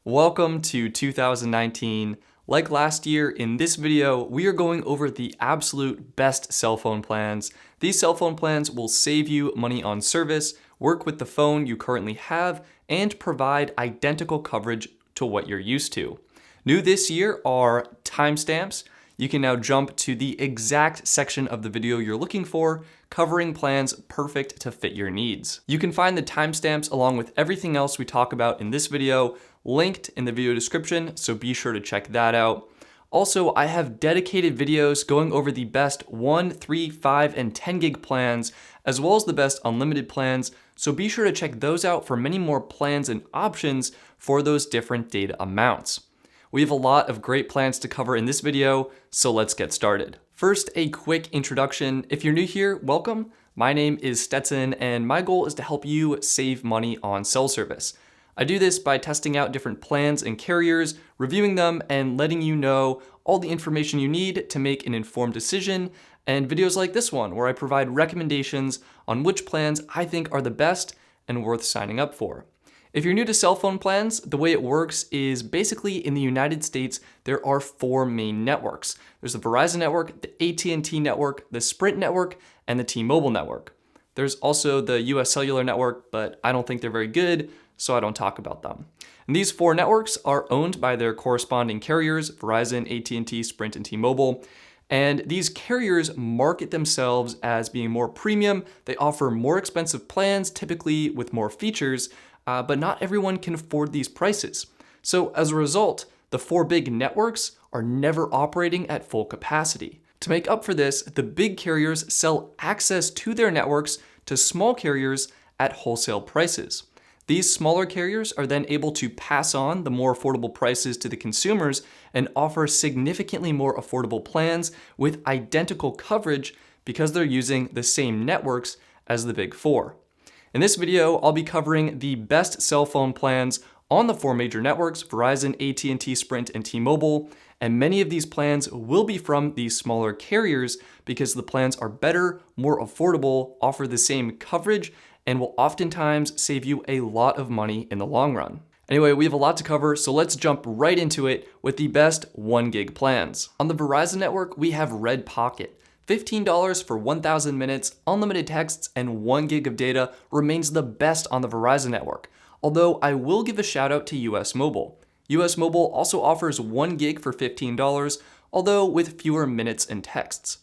Welcome to 2019. Like last year, in this video, we are going over the absolute best cell phone plans. These cell phone plans will save you money on service, work with the phone you currently have, and provide identical coverage to what you're used to. New this year are timestamps. You can now jump to the exact section of the video you're looking for, covering plans perfect to fit your needs. You can find the timestamps along with everything else we talk about in this video linked in the video description, so be sure to check that out. Also, I have dedicated videos going over the best 1, 3, 5, and 10 gig plans, as well as the best unlimited plans, so be sure to check those out for many more plans and options for those different data amounts. We have a lot of great plans to cover in this video, so let's get started. First, a quick introduction. If you're new here, welcome. My name is Stetson, and my goal is to help you save money on cell service. I do this by testing out different plans and carriers, reviewing them, and letting you know all the information you need to make an informed decision, and videos like this one, where I provide recommendations on which plans I think are the best and worth signing up for. If you're new to cell phone plans, the way it works is basically in the United States, there are 4 main networks. There's the Verizon network, the at&t network, the Sprint network, and the T-Mobile network. There's also the US Cellular network, but I don't think they're very good, so I don't talk about them. And these 4 networks are owned by their corresponding carriers, Verizon, at&t, Sprint, and T-Mobile. And these carriers market themselves as being more premium. They offer more expensive plans, typically with more features, but not everyone can afford these prices. So as a result, the 4 big networks are never operating at full capacity. To make up for this, the big carriers sell access to their networks to small carriers at wholesale prices. These smaller carriers are then able to pass on the more affordable prices to the consumers and offer significantly more affordable plans with identical coverage because they're using the same networks as the big 4. In this video, I'll be covering the best cell phone plans on the 4 major networks, Verizon, at&t, Sprint, and T-Mobile, and many of these plans will be from these smaller carriers because the plans are better, more affordable, offer the same coverage, and will oftentimes save you a lot of money in the long run. Anyway, we have a lot to cover, so let's jump right into it with the best 1 gig plans. On the Verizon network, we have Red Pocket. $15 for 1,000 minutes, unlimited texts, and 1 gig of data remains the best on the Verizon network, although I will give a shout out to US Mobile. US Mobile also offers 1 gig for $15, although with fewer minutes and texts.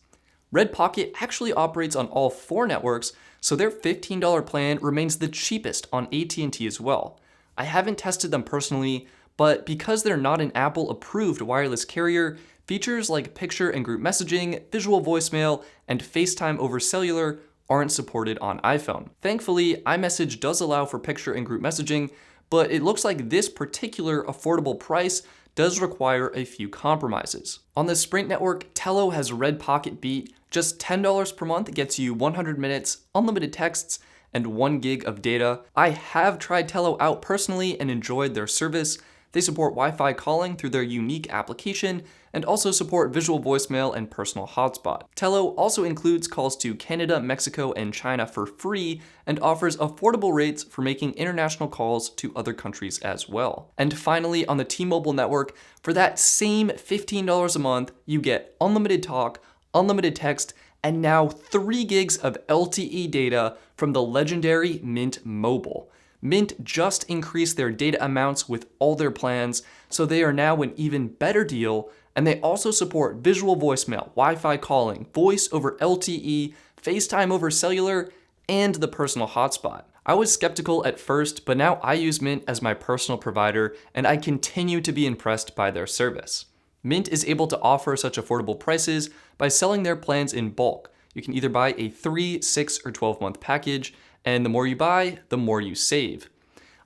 Red Pocket actually operates on all 4 networks, so their $15 plan remains the cheapest on at&t as well. I haven't tested them personally, but because they're not an Apple-approved wireless carrier, features like picture and group messaging, visual voicemail, and FaceTime over cellular aren't supported on iPhone. Thankfully, iMessage does allow for picture and group messaging, but it looks like this particular affordable price does require a few compromises. On the Sprint network, Tello has Red Pocket beat. Just $10 per month gets you 100 minutes, unlimited texts, and 1 gig of data. I have tried Tello out personally and enjoyed their service. They support Wi-Fi calling through their unique application and also support visual voicemail and personal hotspot. Tello also includes calls to Canada, Mexico, and China for free and offers affordable rates for making international calls to other countries as well. And finally, on the T-Mobile network, for that same $15 a month, you get unlimited talk, unlimited text, and now 3 gigs of LTE data from the legendary Mint Mobile. Mint just increased their data amounts with all their plans, so they are now an even better deal, and they also support visual voicemail, Wi-Fi calling, voice over LTE, FaceTime over cellular, and the personal hotspot. I was skeptical at first, but now I use Mint as my personal provider, and I continue to be impressed by their service. Mint is able to offer such affordable prices by selling their plans in bulk. You can either buy a 3, 6, or 12-month package, and the more you buy, the more you save.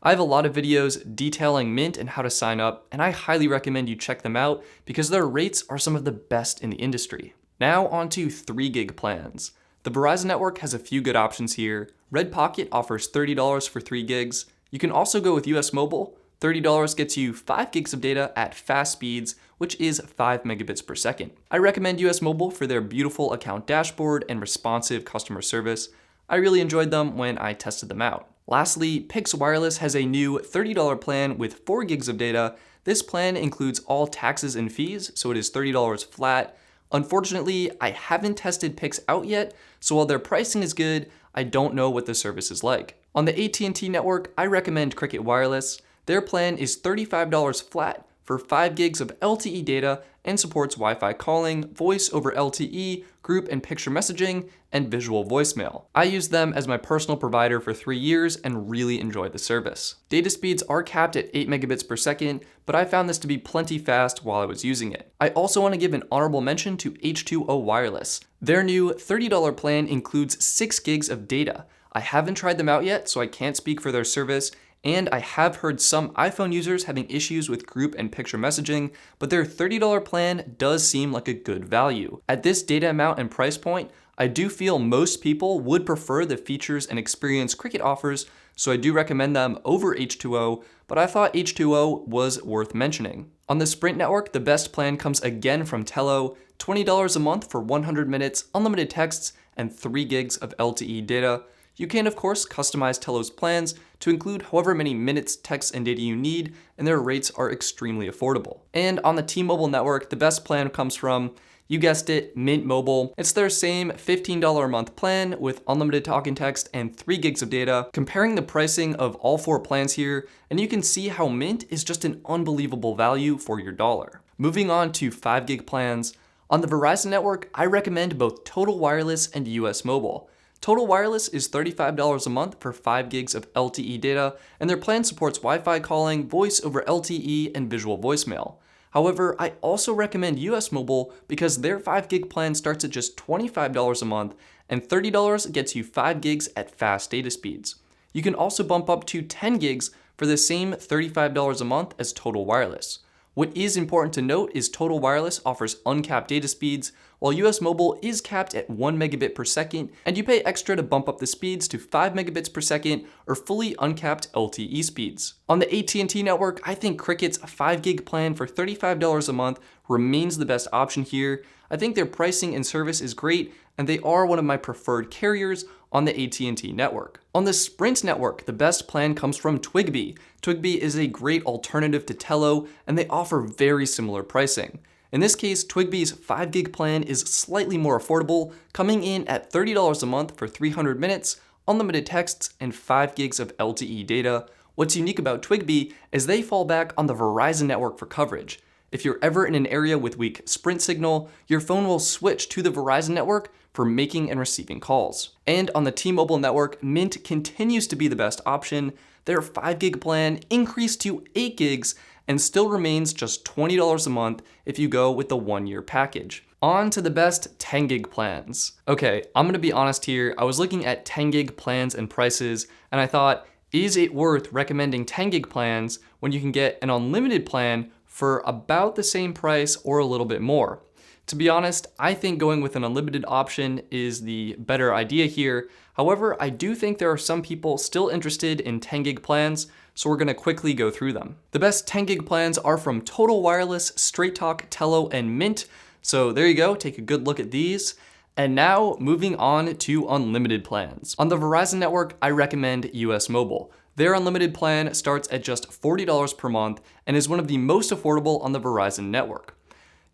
I have a lot of videos detailing Mint and how to sign up, and I highly recommend you check them out because their rates are some of the best in the industry. Now on to 3 gig plans. The Verizon network has a few good options here. Red Pocket offers $30 for 3 gigs. You can also go with US Mobile. $30 gets you 5 gigs of data at fast speeds, which is 5 megabits per second. I recommend US Mobile for their beautiful account dashboard and responsive customer service. I really enjoyed them when I tested them out. Lastly, Pix Wireless has a new $30 plan with 4 gigs of data. This plan includes all taxes and fees, so it is $30 flat. Unfortunately, I haven't tested Pix out yet, so while their pricing is good, I don't know what the service is like. On the AT&T network, I recommend Cricket Wireless. Their plan is $35 flat for 5 gigs of LTE data and supports Wi-Fi calling, voice over LTE, group and picture messaging, and visual voicemail. I used them as my personal provider for 3 years and really enjoyed the service. Data speeds are capped at 8 megabits per second, but I found this to be plenty fast while I was using it. I also want to give an honorable mention to H2O Wireless. Their new $30 plan includes 6 gigs of data. I haven't tried them out yet, so I can't speak for their service, and I have heard some iPhone users having issues with group and picture messaging, but their $30 plan does seem like a good value. At this data amount and price point, I do feel most people would prefer the features and experience Cricket offers, so I do recommend them over H2O, but I thought H2O was worth mentioning. On the Sprint network, the best plan comes again from Tello, $20 a month for 100 minutes, unlimited texts, and 3 gigs of LTE data. You can, of course, customize Tello's plans to include however many minutes, texts, and data you need, and their rates are extremely affordable. And on the T-Mobile network, the best plan comes from, you guessed it, Mint Mobile. It's their same $15 a month plan with unlimited talk and text and 3 gigs of data. Comparing the pricing of all 4 plans here, and you can see how Mint is just an unbelievable value for your dollar. Moving on to 5 gig plans. On the Verizon network, I recommend both Total Wireless and US Mobile. Total Wireless is $35 a month for 5 gigs of LTE data, and their plan supports Wi-Fi calling, voice over LTE, and visual voicemail. However, I also recommend US Mobile because their 5 gig plan starts at just $25 a month, and $30 gets you 5 gigs at fast data speeds. You can also bump up to 10 gigs for the same $35 a month as Total Wireless. What is important to note is Total Wireless offers uncapped data speeds, while US Mobile is capped at 1 megabit per second, and you pay extra to bump up the speeds to 5 megabits per second or fully uncapped LTE speeds. On the AT&T network, I think Cricket's 5 gig plan for $35 a month remains the best option here. I think their pricing and service is great, and they are one of my preferred carriers on the AT&T network. On the Sprint network, the best plan comes from Twigbee. Twigbee is a great alternative to Tello, and they offer very similar pricing. In this case, Twigbee's 5 gig plan is slightly more affordable, coming in at $30 a month for 300 minutes, unlimited texts, and 5 gigs of LTE data. What's unique about Twigbee is they fall back on the Verizon network for coverage. If you're ever in an area with weak Sprint signal, your phone will switch to the Verizon network for making and receiving calls. And on the T-Mobile network, Mint continues to be the best option. Their 5 gig plan increased to 8 gigs and still remains just $20 a month if you go with the 1-year package. On to the best 10 gig plans. Okay, I'm gonna be honest here, I was looking at 10 gig plans and prices, and I thought, is it worth recommending 10 gig plans when you can get an unlimited plan for about the same price or a little bit more? To be honest, I think going with an unlimited option is the better idea here. However, I do think there are some people still interested in 10 gig plans, so we're gonna quickly go through them. The best 10 gig plans are from Total Wireless, Straight Talk, Tello, and Mint. So there you go, take a good look at these. And now moving on to unlimited plans. On the Verizon network, I recommend US Mobile. Their unlimited plan starts at just $40 per month and is one of the most affordable on the Verizon network.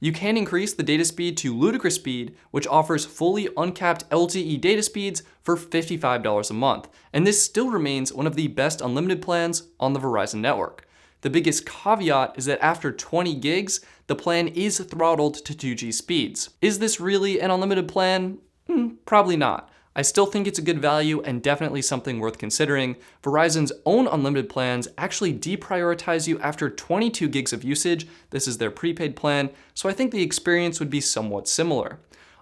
You can increase the data speed to ludicrous speed, which offers fully uncapped LTE data speeds for $55 a month, and this still remains one of the best unlimited plans on the Verizon network. The biggest caveat is that after 20 gigs, the plan is throttled to 2G speeds. Is this really an unlimited plan? Probably not. I still think it's a good value and definitely something worth considering. Verizon's own unlimited plans actually deprioritize you after 22 gigs of usage. This is their prepaid plan, so I think the experience would be somewhat similar.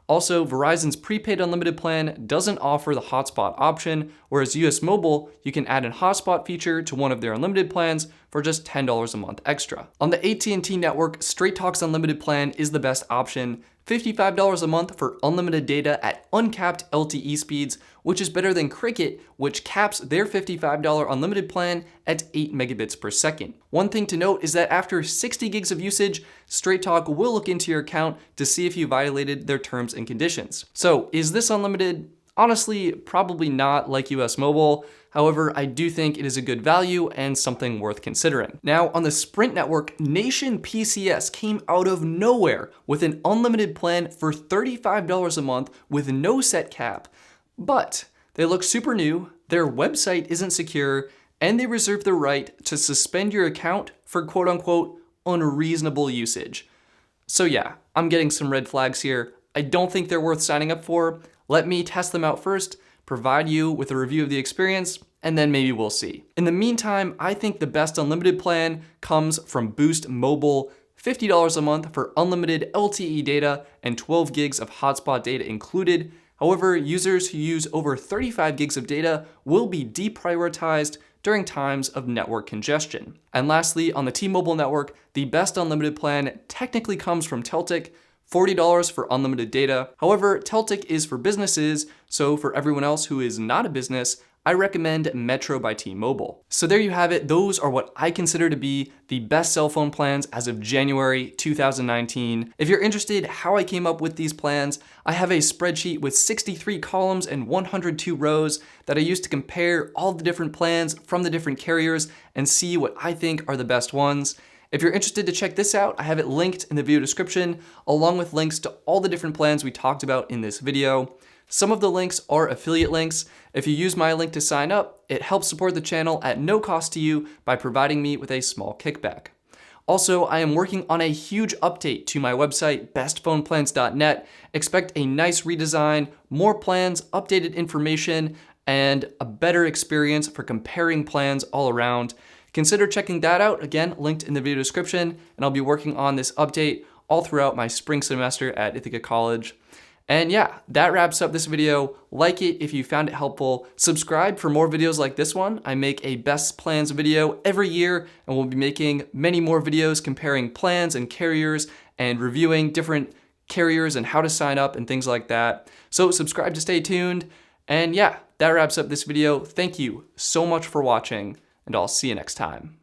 Also, Verizon's prepaid unlimited plan doesn't offer the hotspot option, whereas US Mobile, you can add a hotspot feature to one of their unlimited plans for just $10 a month extra. On the AT&T network, Straight Talk's unlimited plan is the best option. $55 a month for unlimited data at uncapped LTE speeds, which is better than Cricket, which caps their $55 unlimited plan at 8 megabits per second. One thing to note is that after 60 gigs of usage, Straight Talk will look into your account to see if you violated their terms and conditions. So is this unlimited? Honestly, probably not like US Mobile. However, I do think it is a good value and something worth considering. Now, on the Sprint network, Nation PCS came out of nowhere with an unlimited plan for $35 a month with no set cap. But they look super new, their website isn't secure, and they reserve the right to suspend your account for quote unquote unreasonable usage. So yeah, I'm getting some red flags here. I don't think they're worth signing up for. Let me test them out first, provide you with a review of the experience, and then maybe we'll see. In the meantime, I think the best unlimited plan comes from Boost Mobile, $50 a month for unlimited LTE data and 12 gigs of hotspot data included. However, users who use over 35 gigs of data will be deprioritized during times of network congestion. And lastly, on the T-Mobile network, the best unlimited plan technically comes from Teltic, $40 for unlimited data. However, Teltic is for businesses, so for everyone else who is not a business, I recommend Metro by T-Mobile. So there you have it. Those are what I consider to be the best cell phone plans as of January 2019. If you're interested how I came up with these plans, I have a spreadsheet with 63 columns and 102 rows that I use to compare all the different plans from the different carriers and see what I think are the best ones. If you're interested to check this out, I have it linked in the video description, along with links to all the different plans we talked about in this video. Some of the links are affiliate links. If you use my link to sign up, it helps support the channel at no cost to you by providing me with a small kickback. Also, I am working on a huge update to my website, bestphoneplans.net. Expect a nice redesign, more plans, updated information, and a better experience for comparing plans all around. Consider checking that out, again, linked in the video description, and I'll be working on this update all throughout my spring semester at Ithaca College. And yeah, that wraps up this video. Like it if you found it helpful. Subscribe for more videos like this one. I make a best plans video every year, and we'll be making many more videos comparing plans and carriers and reviewing different carriers and how to sign up and things like that. So subscribe to stay tuned. And yeah, that wraps up this video. Thank you so much for watching, and I'll see you next time.